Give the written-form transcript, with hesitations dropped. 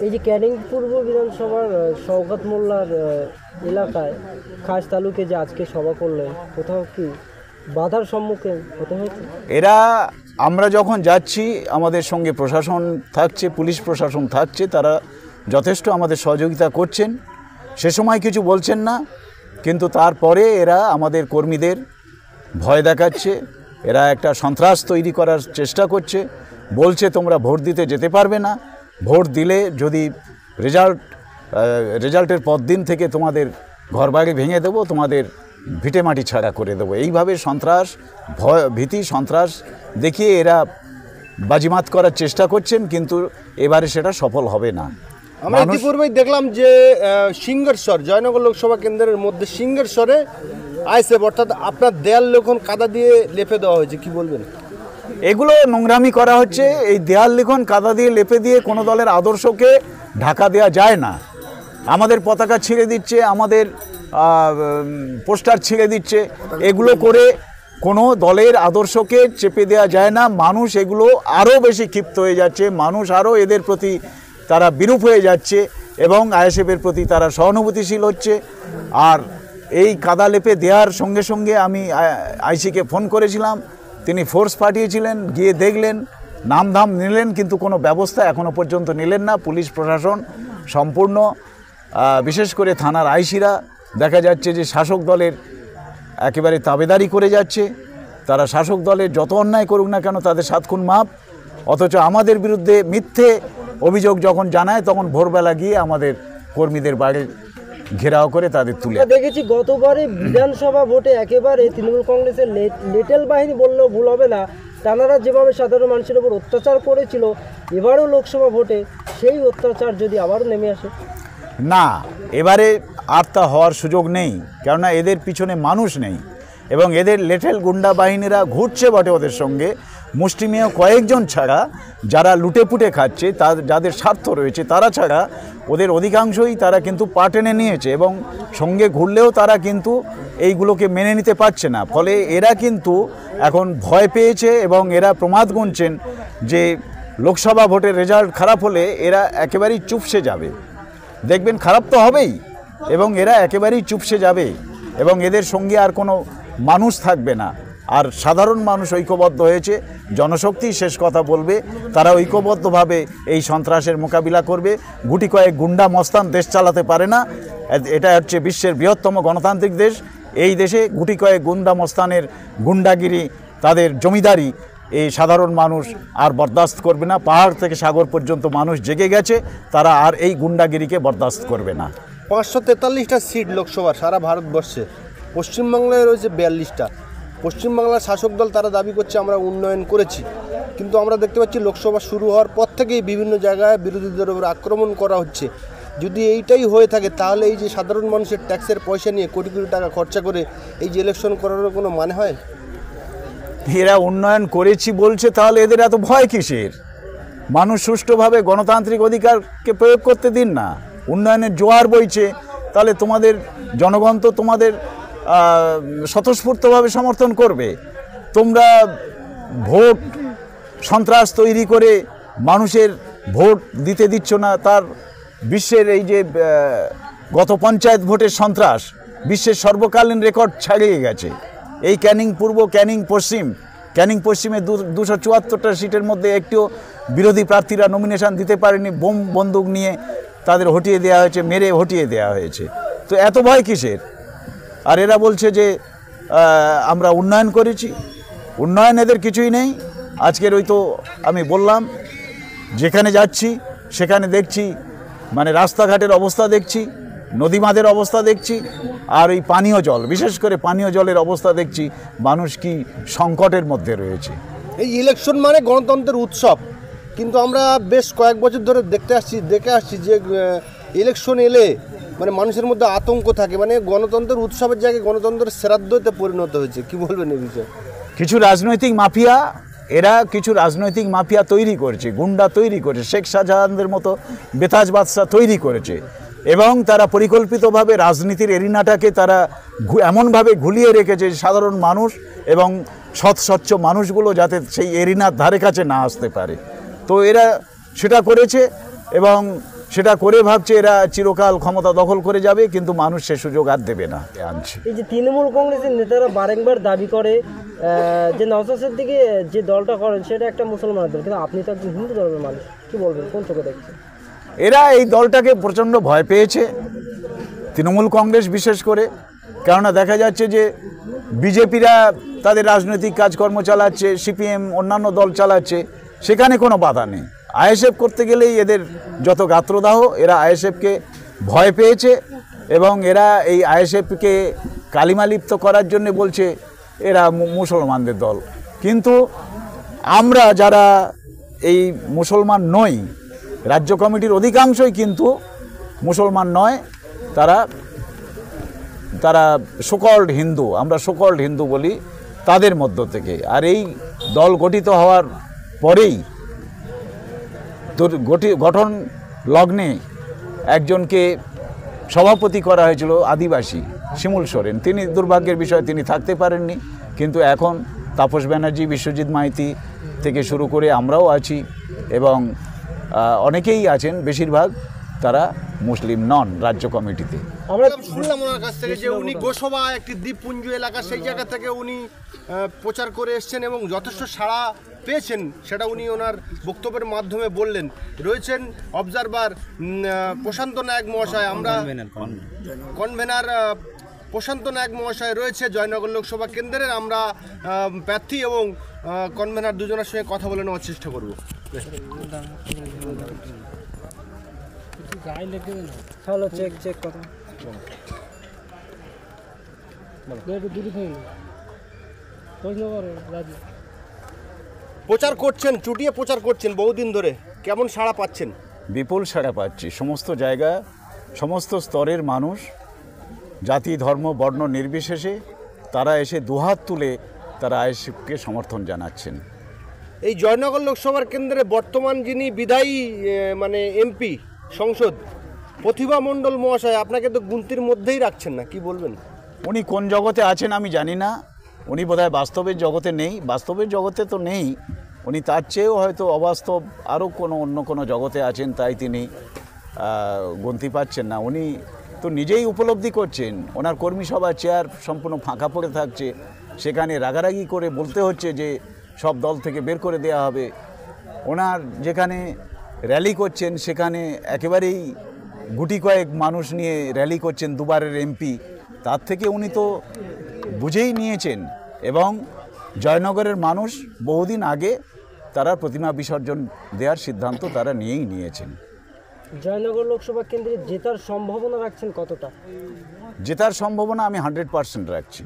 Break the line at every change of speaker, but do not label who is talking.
এই যে ক্যানিং পূর্ব বিধানসভার শওকত মোল্লার এলাকায় খাস তালুকে যে আজকে সভা করলেন, কোথাও কি বাধার সম্মুখীন হতে হয়েছে?
এরা আমরা যখন যাচ্ছি আমাদের সঙ্গে প্রশাসন থাকছে, পুলিশ প্রশাসন থাকছে, তারা যথেষ্ট আমাদের সহযোগিতা করছেন, সে সময় কিছু বলছেন না, কিন্তু তারপরে এরা আমাদের কর্মীদের ভয় দেখাচ্ছে, এরা একটা সন্ত্রাস তৈরি করার চেষ্টা করছে, বলছে তোমরা ভোট দিতে যেতে পারবে না, ভোট দিলে যদি রেজাল্টের পরদিন থেকে তোমাদের ঘরবাড়ি ভেঙে দেবো, তোমাদের ভিটে মাটি ছাড়া করে দেবো। এইভাবে সন্ত্রাস, ভয়, ভীতি, সন্ত্রাস দেখিয়ে এরা বাজিমাত করার চেষ্টা করছেন, কিন্তু এবারে সেটা সফল হবে না।
আমরা ইতিপূর্বেই দেখলাম যে সিংহেশ্বর জয়নগর লোকসভা কেন্দ্রের মধ্যে সিংহেশ্বরে আইসেফ অর্থাৎ আপনার দেয়াল লিখন কাদা দিয়ে লেপে দেওয়া হয়েছে, কি বলবেন?
এগুলো নোংরামি করা হচ্ছে। এই দেয়াল লিখন কাদা দিয়ে লেপে দিয়ে কোনো দলের আদর্শকে ঢাকা দেওয়া যায় না। আমাদের পতাকা ছিঁড়ে দিচ্ছে, আমাদের পোস্টার ছিঁড়ে দিচ্ছে, এগুলো করে কোনো দলের আদর্শকে চেপে দেওয়া যায় না। মানুষ এগুলো আরও বেশি ক্ষিপ্ত হয়ে যাচ্ছে, মানুষ আরও এদের প্রতি তারা বিরূপ হয়ে যাচ্ছে এবং আইএসএফের প্রতি তারা সহানুভূতিশীল হচ্ছে। আর এই কাদা লেপে দেওয়ার সঙ্গে সঙ্গে আমি আইসিকে ফোন করেছিলাম, তিনি ফোর্স পাঠিয়েছিলেন, গিয়ে দেখলেন, নামধাম নিলেন, কিন্তু কোনো ব্যবস্থা এখনও পর্যন্ত নিলেন না। পুলিশ প্রশাসন সম্পূর্ণ, বিশেষ করে থানার আইসিরা দেখা যাচ্ছে যে শাসক দলের একেবারে তাবেদারি করে যাচ্ছে। তারা শাসক দলের যত অন্যায় করুক না কেন তাদের 7 খুন মাপ, অথচ আমাদের বিরুদ্ধে মিথ্যে অভিযোগ যখন জানায় তখন ভোরবেলা গিয়ে আমাদের কর্মীদের বাড়ি ঘেরাও করে তাদের তুলে।
দেখেছি গতবারে বিধানসভা ভোটে একেবারে তৃণমূল কংগ্রেসের লিটল বাহিনী বললেও ভুল হবে না, তারা যেভাবে সাধারণ মানুষের উপর অত্যাচার করেছিল, এবারেও লোকসভা ভোটে সেই অত্যাচার যদি আবারও নেমে আসে?
না, এবারে আর তা হওয়ার সুযোগ নেই, কেননা এদের পিছনে মানুষ নেই এবং এদের লেটেল গুন্ডা বাহিনীরা ঘুরছে বটে ওদের সঙ্গে, মুষ্টিমেয় কয়েকজন ছাড়া যারা লুটেপুটে খাচ্ছে, যাদের স্বার্থ রয়েছে, তারা ছাড়া ওদের অধিকাংশই তারা কিন্তু পা টেনে নিয়েছে এবং সঙ্গে ঘুরলেও তারা কিন্তু এইগুলোকে মেনে নিতে পারছে না। ফলে এরা কিন্তু এখন ভয় পেয়েছে এবং এরা প্রমাদ গুনছেন যে লোকসভা ভোটের রেজাল্ট খারাপ হলে এরা একেবারেই চুপসে যাবে। দেখবেন খারাপ তো হবেই এবং এরা একেবারেই চুপসে যাবে এবং এদের সঙ্গে আর কোনো মানুষ থাকবে না। আর সাধারণ মানুষ ঐক্যবদ্ধ হয়েছে, জনশক্তি শেষ কথা বলবে, তারা ঐক্যবদ্ধভাবে এই সন্ত্রাসের মোকাবিলা করবে। গুটি কয়েক গুন্ডা মস্তান দেশ চালাতে পারে না। এটা হচ্ছে বিশ্বের বৃহত্তম গণতান্ত্রিক দেশ। এই দেশে গুটি কয়েক গুন্ডা মস্তানের গুন্ডাগিরি, তাদের জমিদারি এই সাধারণ মানুষ আর বরদাস্ত করবে না। পাহাড় থেকে সাগর পর্যন্ত মানুষ জেগে গেছে, তারা আর এই গুন্ডাগিরিকে বরদাস্ত করবে না।
543টা সিট লোকসভার সারা ভারতবর্ষে, পশ্চিমবাংলায় রয়েছে 42টা। পশ্চিমবাংলার শাসক দল তারা দাবি করছে আমরা উন্নয়ন করেছি, কিন্তু আমরা দেখতে পাচ্ছি লোকসভা শুরু হওয়ার পর থেকেই বিভিন্ন জায়গায় বিরোধীদের উপর আক্রমণ করা হচ্ছে। যদি এইটাই হয়ে থাকে তাহলে এই যে সাধারণ মানুষের ট্যাক্সের পয়সা নিয়ে কোটি কোটি টাকা খরচা করে এই যে ইলেকশন করার কোনো মানে হয়?
এরা উন্নয়ন করেছি বলছে, তাহলে এদের এত ভয় কিসের? মানুষ সুষ্ঠুভাবে গণতান্ত্রিক অধিকারকে প্রয়োগ করতে দিন না। উন্নয়নের জোয়ার বইছে, তাহলে তোমাদের জনগণ তো তোমাদের স্বতঃস্ফূর্তভাবে সমর্থন করবে। তোমরা ভোট সন্ত্রাস তৈরি করে মানুষের ভোট দিতে দিচ্ছ না। তার বিশ্বের এই যে গত পঞ্চায়েত ভোটের সন্ত্রাস বিশ্বের সর্বকালীন রেকর্ড ছাড়িয়ে গেছে। এই ক্যানিং পূর্ব, ক্যানিং পশ্চিমে 274টা সিটের মধ্যে একটিও বিরোধী প্রার্থীরা নমিনেশন দিতে পারেনি। বোম বন্দুক নিয়ে তাদের হটিয়ে দেওয়া হয়েছে, মেরে হটিয়ে দেওয়া হয়েছে। তো এত ভয় কিসের? আর এরা বলছে যে আমরা উন্নয়ন করেছি। উন্নয়ন এদের কিছুই নেই। আজকের ওই তো আমি বললাম, যেখানে যাচ্ছি সেখানে দেখছি মানে রাস্তাঘাটের অবস্থা দেখছি, নদীমাদের অবস্থা দেখছি, আর এই পানীয় জল, বিশেষ করে পানীয় জলের অবস্থা দেখছি, মানুষ কি সংকটের মধ্যে রয়েছে।
এই ইলেকশন মানে গণতন্ত্রের উৎসব, কিন্তু আমরা বেশ কয়েক বছর ধরে দেখে আসছি যে ইলেকশন এলে মানে মানুষের মধ্যে আতঙ্ক থাকে, মানে গণতন্ত্রের উৎসবের জায়গায় গণতন্ত্রের শ্রাদ্ধতে পরিণত হয়েছে। কি বলবেন এই বিষয়ে?
কিছু রাজনৈতিক মাফিয়া তৈরি করেছে, গুন্ডা তৈরি করেছে, শেখ শাহজাহানদের মতো বেতাজ বাদশা তৈরি করেছে এবং তারা পরিকল্পিতভাবে রাজনীতির এরিনাটাকে তারা এমনভাবে ঘুলিয়ে রেখেছে সাধারণ মানুষ এবং স্বচ্ছ মানুষগুলো যাতে সেই এরিনার ধারে কাছে না আসতে পারে। তো এরা সেটা করেছে এবং সেটা করে ভাবছে এরা চিরকাল ক্ষমতা দখল করে যাবে, কিন্তু মানুষ সে সুযোগ আর দেবে না আনছে।
এই যে তৃণমূল কংগ্রেসের নেতারা বারংবার দাবি করে যে নওশাদ সিদ্দিকী যে দলটা করেন সেটা একটা মুসলমানের দল, কিন্তু আপনি তো একজন হিন্দু ধর্মের মানুষ, কি বলবেন, কোন চোখে দেখছেন?
এরা এই দলটাকে প্রচণ্ড ভয় পেয়েছে, তৃণমূল কংগ্রেস বিশেষ করে, কেননা দেখা যাচ্ছে যে বিজেপিরা তাদের রাজনৈতিক কাজকর্ম চালাচ্ছে, সিপিএম অন্যান্য দল চালাচ্ছে, সেখানে কোনো বাধা নেই। আইএসএফ করতে গেলেই এদের যত গাত্রদাহ, এরা আইএসএফকে ভয় পেয়েছে এবং এরা এই আইএসএফকে কালিমালিপ্ত করার জন্য বলছে এরা মুসলমানদের দল। কিন্তু আমরা যারা এই মুসলমান নই, রাজ্য কমিটির অধিকাংশই কিন্তু মুসলমান নয়, তারা সোকল্ড হিন্দু, আমরা সোকল্ড হিন্দু বলি তাদের মধ্য থেকে। আর এই দল গঠিত হওয়ার পরেই গঠন লগ্নে একজনকে সভাপতি করা হয়েছিল আদিবাসী শিমুল সোরেন, তিনি দুর্ভাগ্যের বিষয় তিনি থাকতে পারেননি, কিন্তু এখন তাপস ব্যানার্জি, বিশ্বজিৎ মাইতি থেকে শুরু করে আমরাও আছি এবং অনেকেই আছেন, বেশিরভাগ তারা মুসলিম নন রাজ্য কমিটিতে।
আমরা শুনলাম ওনার কাছ থেকে যে উনি গোসবা একটি দ্বীপপুঞ্জ এলাকা, সেই জায়গা থেকে উনি প্রচার করে এসছেন এবং যথেষ্ট সাড়া পেয়েছেন, সেটা উনি ওনার বক্তব্যের মাধ্যমে বললেন। রয়েছেন অবজারভার প্রশান্ত নায়ক মহাশয়, আমরা কনভেনার প্রশান্ত নায়ক মহাশয় রয়েছে জয়নগর লোকসভা কেন্দ্রের, আমরা প্রার্থী এবং কনভেনার দুজনের সঙ্গে কথা বলে নেওয়ার চেষ্টা করব।
হ্যালো, চেক কথা।
প্রচার করছেন, চুটিয়ে প্রচার করছেন বহুদিন ধরে, কেমন সাড়া পাচ্ছেন?
বিপুল সাড়া পাচ্ছি। সমস্ত জায়গা, সমস্ত স্তরের মানুষ, জাতি ধর্ম বর্ণ নির্বিশেষে তারা এসে দুহাত তুলে তারা আইএসএফকে সমর্থন জানাচ্ছেন।
এই জয়নগর লোকসভার কেন্দ্রে বর্তমান যিনি বিদায়ী মানে এমপি সংসদ প্রতিভা মণ্ডল মহাশয়, আপনাকে তো গুনতির মধ্যেই রাখছেন না, কি বলবেন?
উনি কোন জগতে আছেন আমি জানি না, উনি বোধহয় বাস্তবের জগতে নেই, বাস্তবের জগতে তো নেই, উনি তার চেয়েও হয়তো অবাস্তব আরও অন্য কোনো জগতে আছেন, তাই তিনি গন্তি পাচ্ছেন না। উনি তো নিজেই উপলব্ধি করছেন ওনার কর্মী সভার চেয়ার সম্পূর্ণ ফাঁকা পড়ে থাকছে, সেখানে রাগারাগি করে বলতে হচ্ছে যে সব দল থেকে বের করে দেওয়া হবে। ওনার যেখানে র্যালি করছেন সেখানে একেবারেই গুটি কয়েক মানুষ নিয়ে র্যালি করছেন, দুবারের এমপি, তার থেকে উনি তো বুঝেই নিয়েছেন এবং জয়নগরের মানুষ বহুদিন আগে তারা প্রতিমা বিসর্জন দেওয়ার সিদ্ধান্ত তারা নিয়েই নিয়েছেন।
জয়নগর লোকসভা কেন্দ্রে জেতার সম্ভাবনা রাখছেন কতটা?
জেতার সম্ভাবনা আমি 100% রাখছি।